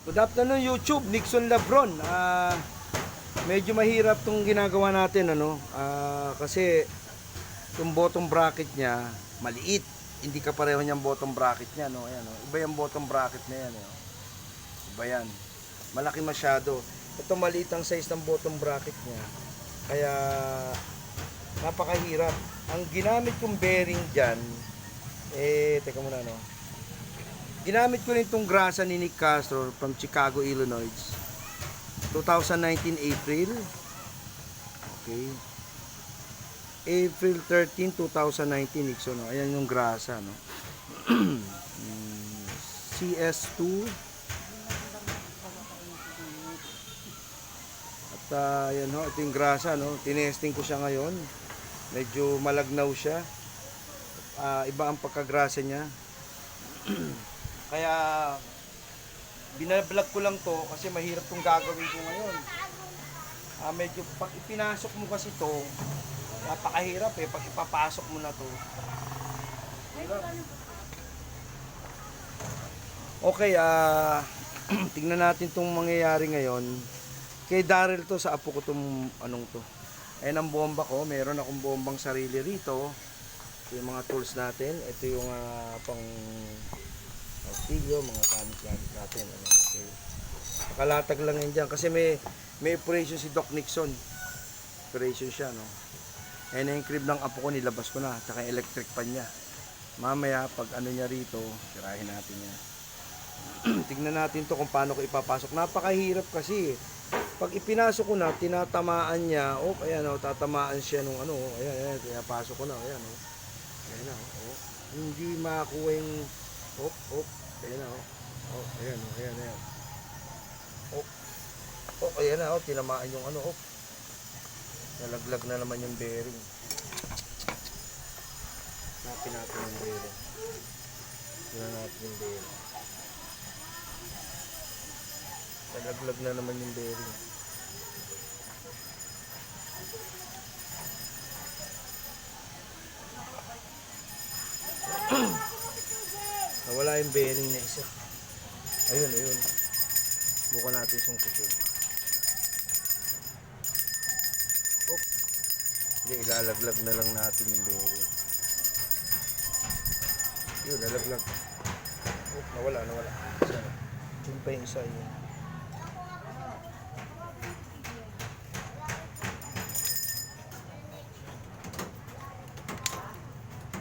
Good afternoon YouTube, Nixon Labron. Medyo mahirap tong ginagawa natin kasi yung bottom bracket niya maliit. Hindi ka pareho niyang bottom bracket niya, no. Ayan, oh. Iba yung bottom bracket na yan, oh. Iba yan. Malaki masyado. Ito maliit ang size ng bottom bracket niya. Kaya napakahirap. Ang ginamit kong bearing diyan teka muna, no. Ginamit ko rin itong grasa ni Nick Castro from Chicago, Illinois. 2019 April. Okay. April 13, 2019 Nixon. No? Ayan yung grasa, no. CS2. At ayan ho, ito yung grasa, no. Tinesting ko siya ngayon. Medyo malagnaw siya. Iba ang pagkagrasa niya. Kaya binablog ko lang to kasi mahirap tong gagawin ko ngayon. Medyo pag ipinasok mo kasi to, napakahirap pag ipapasok mo na to. Hirap. Okay, tingnan natin tong mangyayari ngayon. Kay Daryl to, sa apo ko tong to. Ayan ang bomba ko, meron akong bombang sarili rito. Ito yung mga tools natin. Ito yung pang martilyo, mga gamit natin. Okay. Nakalatag lang yan dyan. Kasi may operation si Doc Nixon. Operation siya, no. Ayan yung crib ng apo ko, nilabas ko na. Tsaka yung electric pan niya. Mamaya, pag ano niya rito, tirahin natin yan. Tignan natin to kung paano ko ipapasok. Napakahirap kasi. Pag ipinasok ko na, tinatamaan niya. Ayan, tatamaan siya nung ayan, pinapasok ko na. Ayan, ayan, hindi makakuha yung ayan na, ayan, ayan. Ayan na, tinamaan yung nalaglag na naman yung bearing. Napin natin yung bearing. Tignan natin yung bearing. Nalaglag na naman yung bearing. Nawala yung bearing na isa. Ayun. Bukan natin yung sungkitin. Hindi, ilalaglag na lang natin yung bearing. Yun, nalaglag. Nawala. Isa. Yun pa yung isa yun.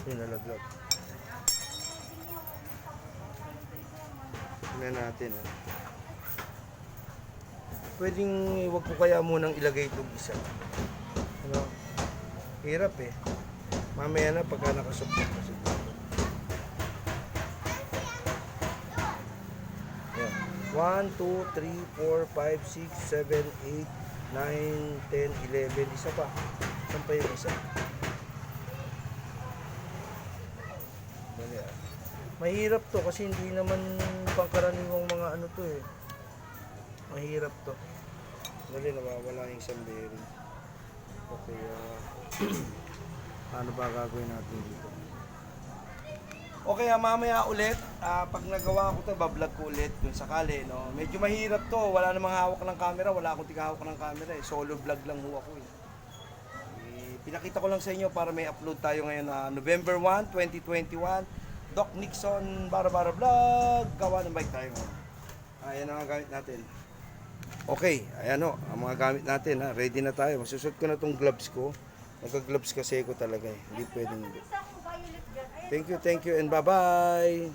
Yun, nalaglag. Tingnan natin. Pwedeng wag ko kaya munang ilagay itong isa. Hirap Mamaya na pagka nakasubok kasi. Yan. 1, 2, 3, 4, 5, 6, 7, 8, 9, 10, 11. Isa pa. Saan pa yung isa? Mahirap to kasi hindi naman pangkaraniwang mga to Mahirap to. Dali, nawawala yung isang bearing. Okay, ano ba gagawin natin dito? Okay, mamaya ulit. Pag nagawa ko to, bablog ko ulit kung sakali, no? Medyo mahirap to. Wala namang hawak ng camera. Wala akong tigahawak ng camera. Solo vlog lang ho ako Pinakita ko lang sa inyo para may upload tayo ngayon na November 1, 2021. Doc Nixon Bara Vlog. Gawa ng bike tayo. Ayan ang gamit natin. Okay, ayan ang mga gamit natin Ready na tayo. Masusuot ko na tong gloves ko. Nagka-gloves kasi ko talaga Hindi pwedeng. Thank you and bye-bye.